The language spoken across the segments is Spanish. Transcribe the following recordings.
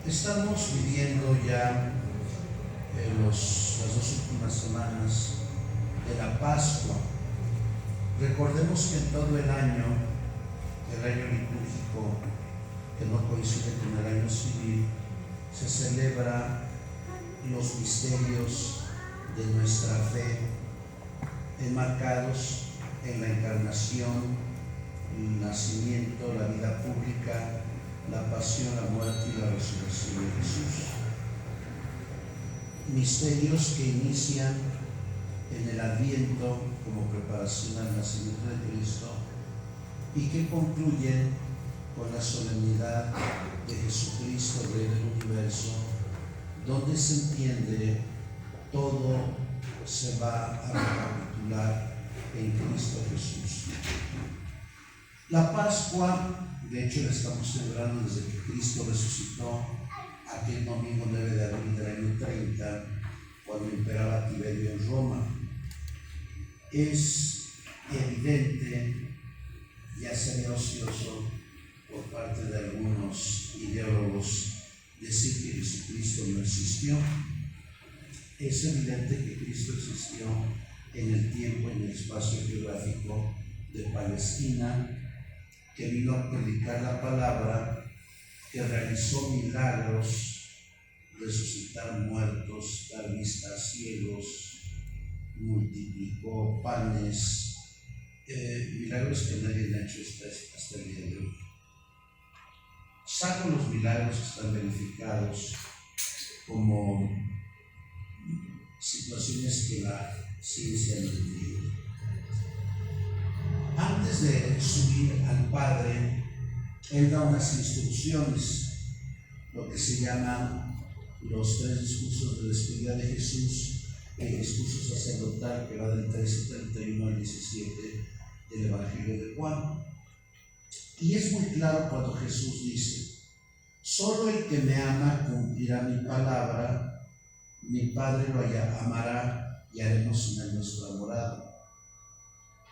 Estamos viviendo ya las 2 últimas semanas de la Pascua. Recordemos que en todo el año litúrgico, que no coincide con el año civil, se celebra los misterios de nuestra fe, enmarcados en la encarnación, el nacimiento, la vida pública, la pasión, la muerte y la resurrección de Jesús. Misterios que inician en el Adviento como preparación al nacimiento de Cristo y que concluyen con la solemnidad de Jesucristo, Rey del Universo, donde se entiende todo se va a recapitular en Cristo Jesús. La Pascua, de hecho, la estamos celebrando desde que Cristo resucitó, aquel domingo 9 de abril del año 30, cuando imperaba Tiberio en Roma. Es evidente, ya sería ocioso por parte de algunos ideólogos decir que Jesucristo no existió. Es evidente que Cristo existió en el tiempo, en el espacio geográfico de Palestina, que vino a predicar la palabra, que realizó milagros, resucitar muertos, dar vista a ciegos, multiplicó panes, milagros que nadie ha hecho hasta el día de hoy. Salvo los milagros que están verificados como situaciones que la ciencia no entiende. Antes de subir al Padre, Él da unas instrucciones, lo que se llaman los 3 discursos de despedida de Jesús, el discurso sacerdotal que va del 13:31 al 17 del Evangelio de Juan. Y es muy claro cuando Jesús dice: solo el que me ama cumplirá mi palabra, mi Padre lo amará y haremos en él nuestra morada.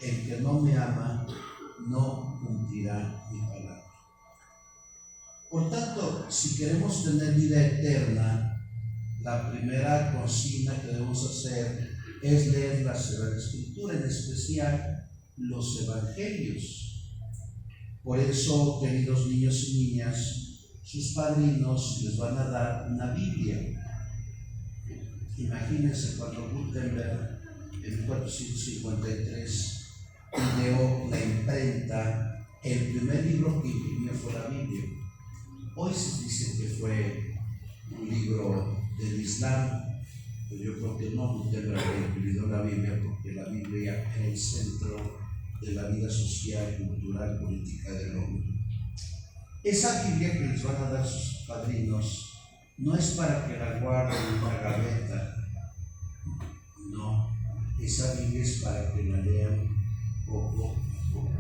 El que no me ama no cumplirá mi palabra. Por tanto, si queremos tener vida eterna, la primera consigna que debemos hacer es leer la Sagrada Escritura, en especial los Evangelios. Por eso, queridos niños y niñas, sus padrinos les van a dar una Biblia. Imagínense cuando Gutenberg en 1453 ideó la imprenta, el primer libro que imprimió fue la Biblia. Hoy se dice que fue un libro del Islam, pero yo creo que no. Gutenberg imprimió la Biblia porque la Biblia es el centro de la vida social, cultural, política del hombre. Esa Biblia que les van a dar sus padrinos no es para que la guarden en una gaveta, no, esa Biblia es para que la lean poco a poco.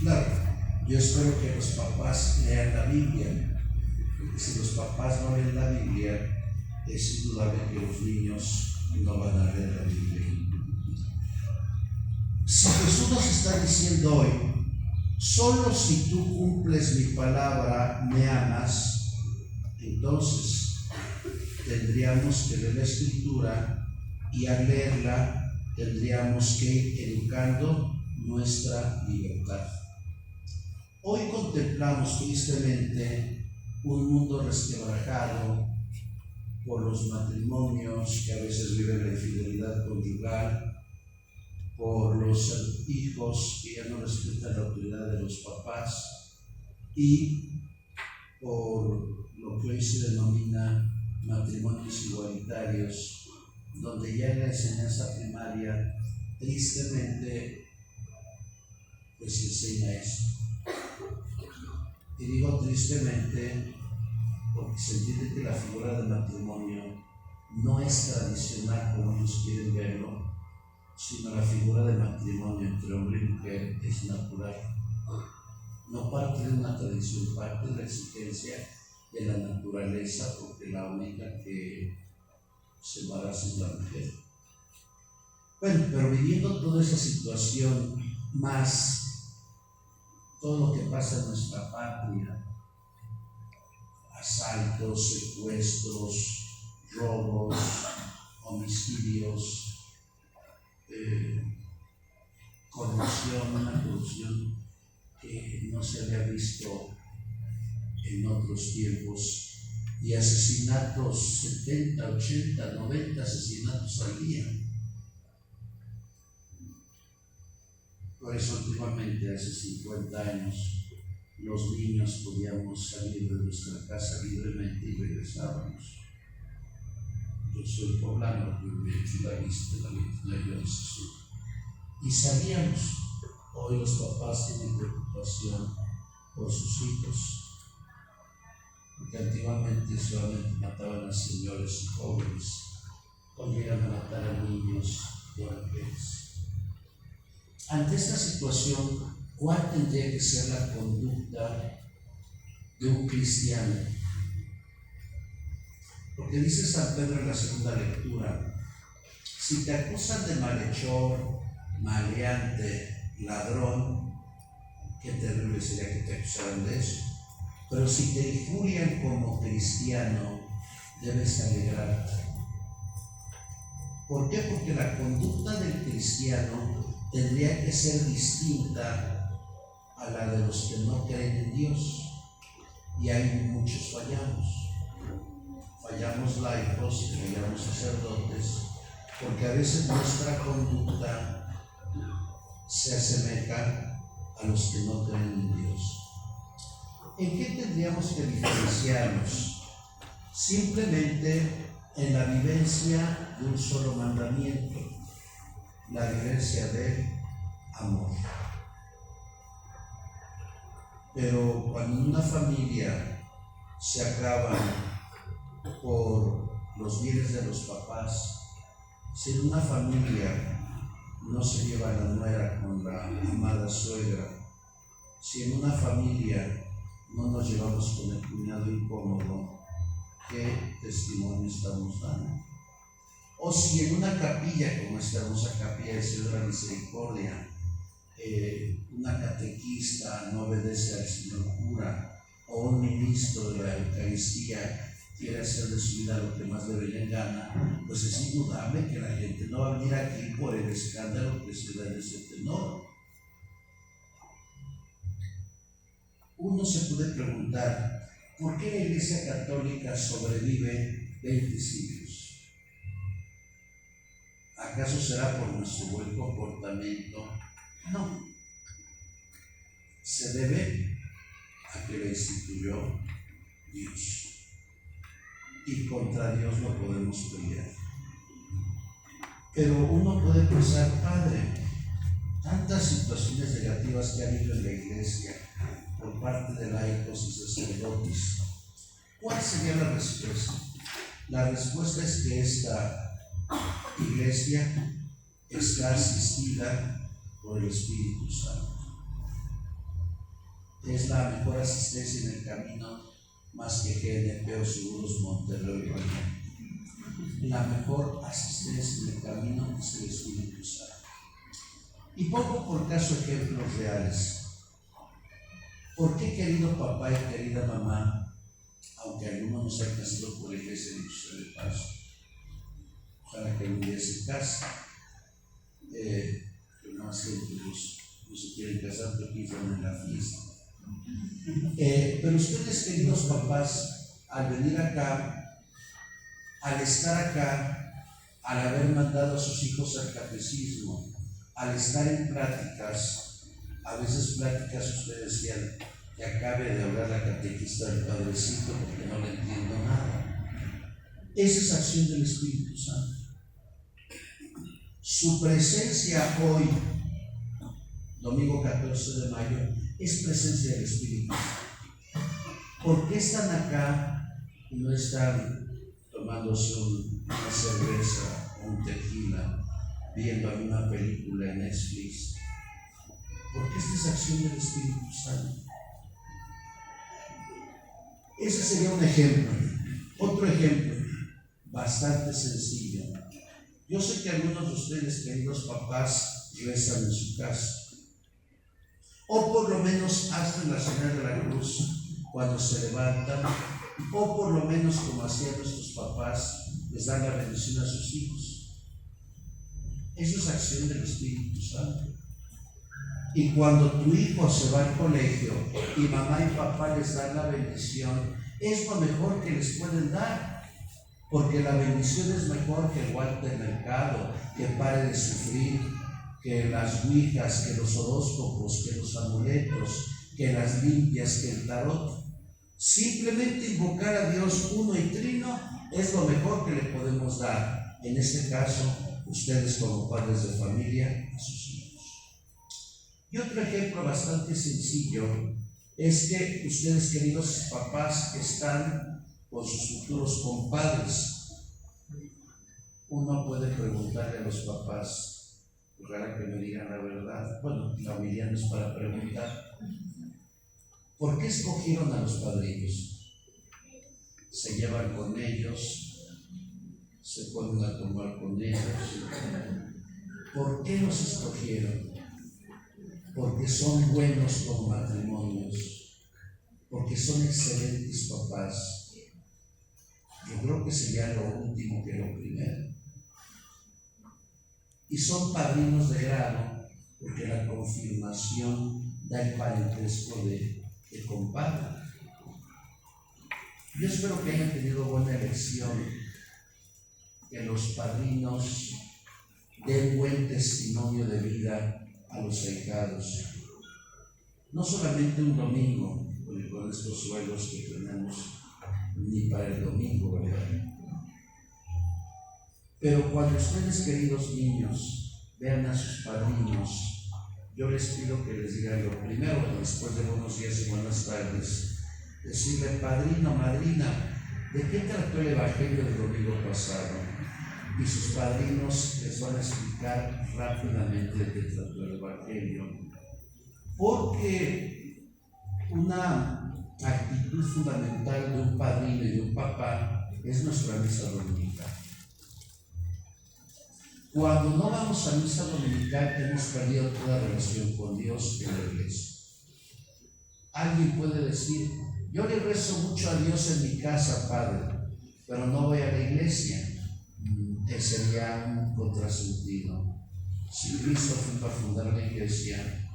Claro, yo espero que los papás lean la Biblia, porque si los papás no leen la Biblia, es indudable que los niños no van a leer la Biblia. Si Jesús nos está diciendo hoy: solo si tú cumples mi palabra me amas, entonces tendríamos que leer la Escritura, y al leerla tendríamos que ir educando nuestra libertad. Hoy contemplamos tristemente un mundo resquebrajado por los matrimonios que a veces viven la infidelidad conyugal, por los hijos que ya no respetan la autoridad de los papás, y por lo que hoy se denomina matrimonios igualitarios, donde ya en la enseñanza primaria tristemente pues se enseña esto. Y digo tristemente porque se entiende que la figura del matrimonio no es tradicional como ellos quieren verlo, sino la figura del matrimonio entre hombre y mujer es natural. No parte de una tradición, parte de la exigencia de la naturaleza, porque la única que se embaraza es la mujer. Bueno, pero viviendo toda esa situación, más todo lo que pasa en nuestra patria, asaltos, secuestros, robos, homicidios, corrupción, una corrupción que no se había visto en otros tiempos, y asesinatos, 70, 80, 90 asesinatos al día. Por eso últimamente, hace 50 años, los niños podíamos salir de nuestra casa libremente y regresábamos. Yo soy poblano, pero me he hecho la vista de la 29 de Jesús. Y salíamos. Hoy los papás tienen preocupación por sus hijos, porque antiguamente solamente mataban a señores y jóvenes, hoy llegan a matar a niños y a mujeres. Ante esta situación, ¿cuál tendría que ser la conducta de un cristiano? Porque dice San Pedro en la segunda lectura: si te acusan de malhechor, maleante, ladrón, qué terrible sería que te acusaran de eso. Pero si te injurian como cristiano, debes alegrarte. ¿Por qué? Porque la conducta del cristiano tendría que ser distinta a la de los que no creen en Dios. Y hay muchos fallamos. Fallamos laicos y fallamos sacerdotes, porque a veces nuestra conducta se asemeja a los que no creen en Dios. ¿En qué tendríamos que diferenciarnos? Simplemente en la vivencia de un solo mandamiento, la vivencia del amor. Pero cuando en una familia se acaban por los bienes de los papás, si en una familia no se lleva la nuera con la amada suegra, si en una familia no nos llevamos con el cuñado incómodo, ¿qué testimonio estamos dando? O si en una capilla, como esta hermosa capilla de Ciudad de la Misericordia, una catequista no obedece al señor cura, o un ministro de la Eucaristía quiere hacer de su vida lo que más le dé gana, pues es indudable que la gente no va a venir aquí por el escándalo que se da en ese tenor. Uno se puede preguntar, ¿por qué la Iglesia Católica sobrevive 20 siglos? ¿Acaso será por nuestro buen comportamiento? No. Se debe a que la instituyó Dios. Y contra Dios no podemos pelear. Pero uno puede pensar, Padre, tantas situaciones negativas que ha habido en la Iglesia por parte de laicos y sacerdotes, ¿cuál sería la respuesta? La respuesta es que esta Iglesia está asistida por el Espíritu Santo. Es la mejor asistencia en el camino, más que GNP o Seguros Monterrey. La mejor asistencia en el camino es el Espíritu Santo. Y pongo por caso ejemplos reales. ¿Por qué, querido papá y querida mamá, aunque algunos nos han casado por la iglesia de paso, ojalá que un día se case, pero no más gente no se quieren casar porque están en la fiesta. Pero ustedes, queridos papás, al venir acá, al estar acá, al haber mandado a sus hijos al catecismo, al estar en pláticas, a veces pláticas ustedes decían que acabe de hablar la catequista del Padrecito porque no le entiendo nada. Esa es acción del Espíritu Santo. Su presencia hoy, domingo 14 de mayo, es presencia del Espíritu. ¿Por qué están acá y no están tomándose una cerveza o un tequila, viendo alguna película en Netflix? Porque esta es acción del Espíritu Santo. Ese sería un ejemplo. Otro ejemplo, bastante sencillo. Yo sé que algunos de ustedes, queridos papás, rezan en su casa, o por lo menos hacen la señal de la cruz cuando se levantan o por lo menos como hacían nuestros papás, les dan la bendición a sus hijos. Eso es acción del Espíritu Santo. Y cuando tu hijo se va al colegio y mamá y papá les dan la bendición, es lo mejor que les pueden dar, porque la bendición es mejor que el guante del mercado, que pare de sufrir, que las ouijas, que los horóscopos, que los amuletos, que las limpias, que el tarot. Simplemente invocar a Dios uno y trino es lo mejor que le podemos dar. En este caso, ustedes como padres de familia, a sus hijos. Y otro ejemplo bastante sencillo es que ustedes, queridos papás, están con sus futuros compadres. Uno puede preguntarle a los papás, ojalá que me digan la verdad. Bueno, la humildad no es para preguntar. ¿Por qué escogieron a los padrinos? Se llevan con ellos, se ponen a tomar con ellos. ¿Por qué los escogieron? Porque son buenos con matrimonios, porque son excelentes papás. Yo creo que sería lo último que lo primero. Y son padrinos de grado, porque la confirmación da el parentesco de compadre. Yo espero que hayan tenido buena elección, que los padrinos den buen testimonio de vida a los ahijados. No solamente un domingo, porque con estos suelos que tenemos, ni para el domingo, ¿verdad? Pero cuando ustedes, queridos niños, vean a sus padrinos, yo les pido que les digan lo primero, después de buenos días y buenas tardes, decirle: padrino, madrina, ¿de qué trató el Evangelio del domingo pasado? Y sus padrinos les van a explicar rápidamente de qué trató el Evangelio. Porque una actitud fundamental de un padrino y de un papá es nuestra misa dominical. Cuando no vamos a misa dominical, hemos perdido toda relación con Dios en la iglesia. Alguien puede decir: yo le rezo mucho a Dios en mi casa, padre, pero no voy a la iglesia. Sería un contrasentido. Si Cristo fue para fundar la iglesia,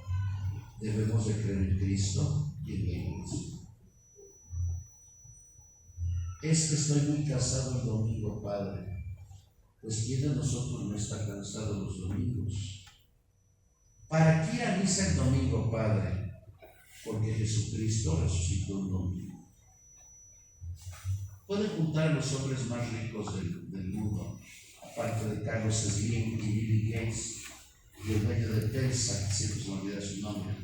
debemos de creer en Cristo y en la iglesia. Es que estoy muy cansado el domingo, padre. Pues ¿quién de nosotros no está cansado los domingos? ¿Para qué ir a misa el domingo, padre? Porque Jesucristo resucitó un domingo. Pueden juntar a los hombres más ricos del mundo, aparte de Carlos Slim y Billy Gates y el dueño de Telsa, que siempre se me olvida su nombre.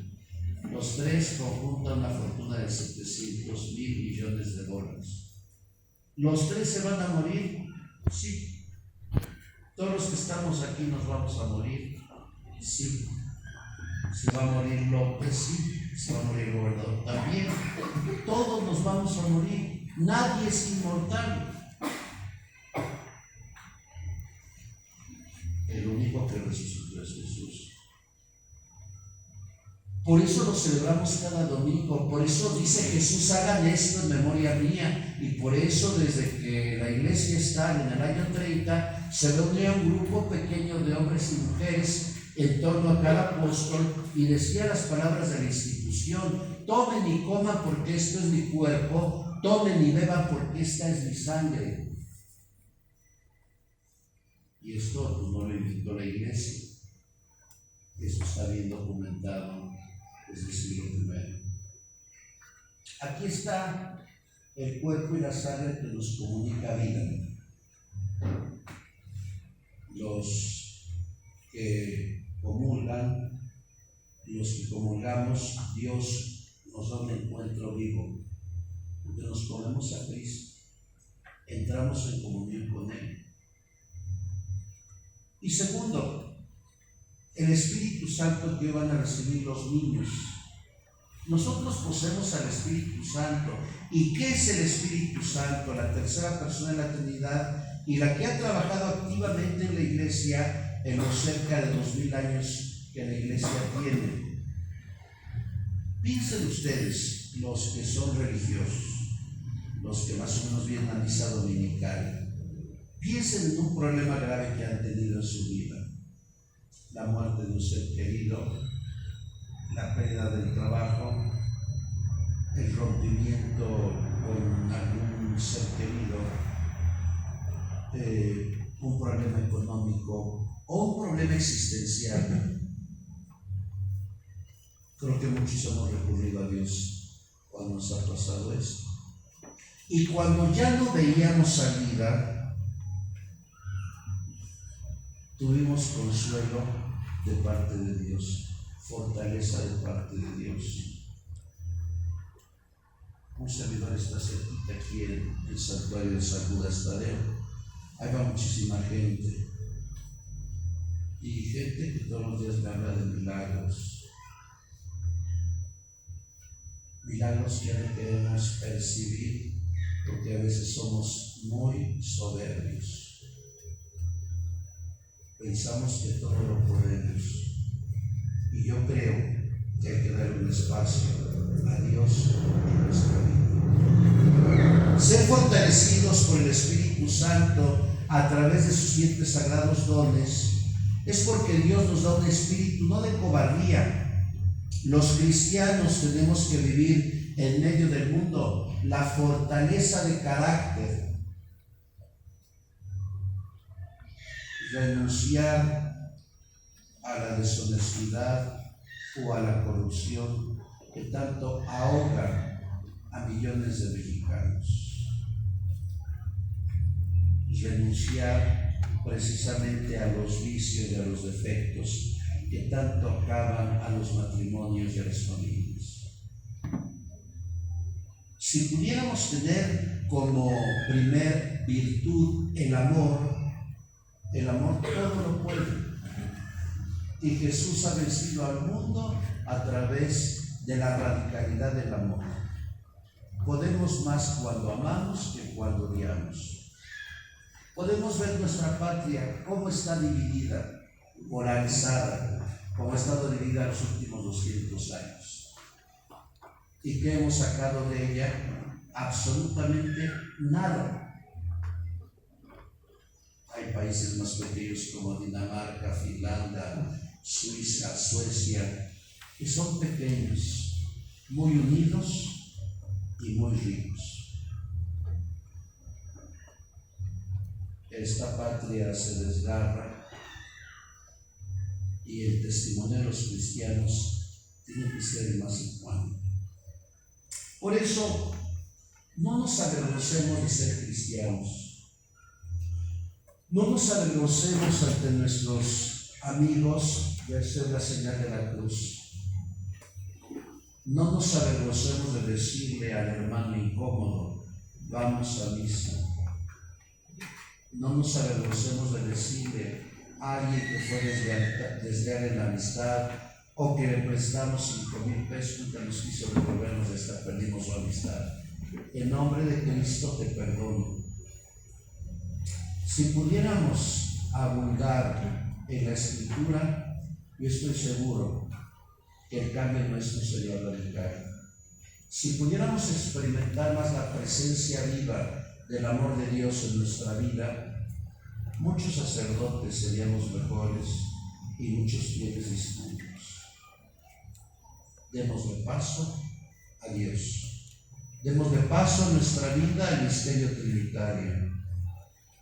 Los tres conjuntan una fortuna de 700 mil millones de dólares. ¿Los tres se van a morir? Sí. ¿Todos los que estamos aquí nos vamos a morir? Sí. ¿Se va a morir López? Sí. ¿Se va a morir el gobernador? También. Todos nos vamos a morir. Nadie es inmortal. El único que resucitó es Jesús. Por eso lo celebramos cada domingo. Por eso dice Jesús: hagan esto en memoria mía. Y por eso, desde que la iglesia está en el año 30, se reunía un grupo pequeño de hombres y mujeres en torno a cada apóstol y decía las palabras de la institución: tomen y coman porque esto es mi cuerpo, tomen y beban porque esta es mi sangre. Y esto pues, no lo inventó la iglesia. Esto está bien documentado desde el siglo I. Aquí está el cuerpo y la sangre que nos comunica vida. Los que comulgan, los que comulgamos, Dios nos da un encuentro vivo, donde nos ponemos a Cristo, entramos en comunión con Él. Y segundo, el Espíritu Santo que van a recibir los niños. Nosotros poseemos al Espíritu Santo. ¿Y qué es el Espíritu Santo? La tercera persona de la Trinidad, y la que ha trabajado activamente en la iglesia en los cerca de 2000 años que la iglesia tiene. Piensen ustedes, los que son religiosos, los que más o menos vienen a misa dominical, piensen en un problema grave que han tenido en su vida: la muerte de un ser querido, la pérdida del trabajo, el rompimiento con algún ser querido, un problema económico o un problema existencial. Creo que muchos hemos recurrido a Dios cuando nos ha pasado esto. Y cuando ya no veíamos salida, tuvimos consuelo de parte de Dios, fortaleza de parte de Dios. Un servidor está cerquita aquí en el santuario de San Judas Tadeo. Ahí va muchísima gente. Y gente que todos los días me habla de milagros. Milagros que no queremos percibir porque a veces somos muy soberbios. Pensamos que todo lo podemos. Y yo creo que hay que dar un espacio a Dios en nuestra vida. Ser fortalecidos por el Espíritu Santo a través de sus 7 sagrados dones es porque Dios nos da un espíritu no de cobardía. Los cristianos tenemos que vivir en medio del mundo la fortaleza de carácter, renunciar a la deshonestidad o a la corrupción que tanto ahogan a millones de mexicanos. Renunciar precisamente a los vicios y a los defectos que tanto acaban a los matrimonios y a las familias. Si pudiéramos tener como primer virtud el amor todo lo puede. Y Jesús ha vencido al mundo a través de la radicalidad del amor. Podemos más cuando amamos que cuando odiamos. Podemos ver nuestra patria cómo está dividida, polarizada, como ha estado dividida los últimos 200 años. ¿Y qué hemos sacado de ella? Absolutamente nada. Hay países más pequeños como Dinamarca, Finlandia, Suiza, Suecia, que son pequeños, muy unidos y muy ricos. Esta patria se desgarra y el testimonio de los cristianos tiene que ser el más ecuánime. Por eso, no nos avergoncemos de ser cristianos. No nos avergoncemos ante nuestros amigos de hacer la señal de la cruz. No nos avergoncemos de decirle al hermano incómodo: vamos a misa. No nos avergoncemos de decirle a alguien que fue desleal en la amistad o que le prestamos 5,000 pesos y que nos quiso devolvernos y hasta perdimos su amistad. En nombre de Cristo te perdono. Si pudiéramos abundar en la Escritura, yo estoy seguro que el cambio nuestro sería radical. Si pudiéramos experimentar más la presencia viva del amor de Dios en nuestra vida, muchos sacerdotes seríamos mejores y muchos fieles distintos. Démosle paso a Dios. Démosle paso a nuestra vida al misterio trinitario.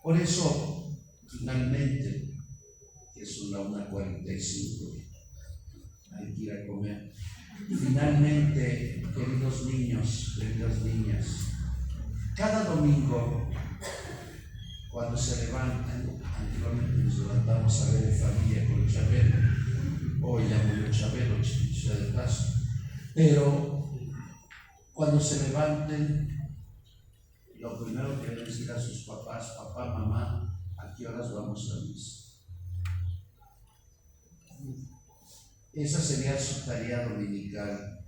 Por eso, finalmente, que son las 1:45, hay que ir a comer. Finalmente, queridos niños, queridas niñas, cada domingo, cuando se levantan, antiguamente nos levantamos a ver en familia con Chabelo. Hoy ya murió Chabelo, chiquilla de paso. Pero cuando se levanten, lo primero que deben decir a sus papás: papá, mamá, ¿a qué horas vamos a misa? Esa sería su tarea dominical.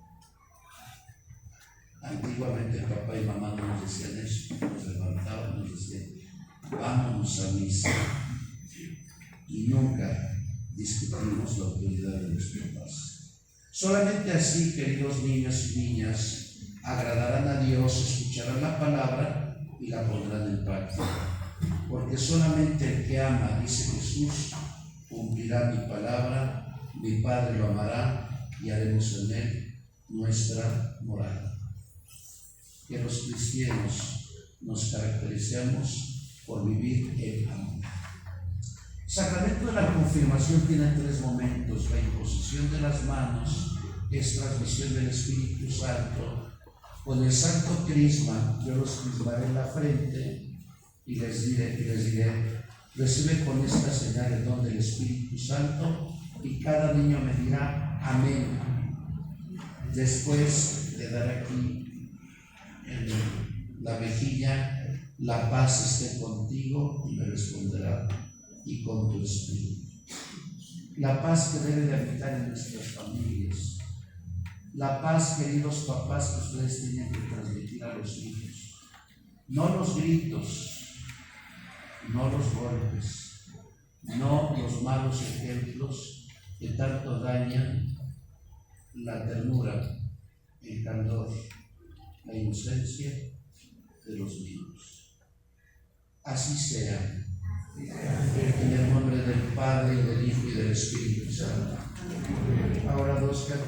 Antiguamente papá y mamá no nos decían eso, nos levantaban, nos decían: vámonos a misa. Y nunca discutimos la autoridad de los papás. Solamente así, queridos niños y niñas, agradarán a Dios escucharán la palabra y la pondrán en práctica. Porque solamente el que ama, dice Jesús, cumplirá mi palabra, mi Padre lo amará y haremos en él nuestra morada. Que los cristianos nos caracterizamos por vivir en amor. El sacramento de la confirmación tiene 3 momentos: la imposición de las manos, que es transmisión del Espíritu Santo. Con el Santo Crisma yo los crismaré en la frente y les diré, recibe con esta señal el don del Espíritu Santo, y cada niño me dirá amén. Después le daré aquí en la mejilla, la paz esté contigo, y me responderá, y con tu espíritu. La paz que debe de habitar en nuestras familias. La paz, queridos papás, que ustedes tienen que transmitir a los hijos. No los gritos, no los golpes, no los malos ejemplos que tanto dañan la ternura, el candor, la inocencia de los niños. Así sea. En el nombre del Padre, y del Hijo, y del Espíritu Santo. Ahora 2 capítulos.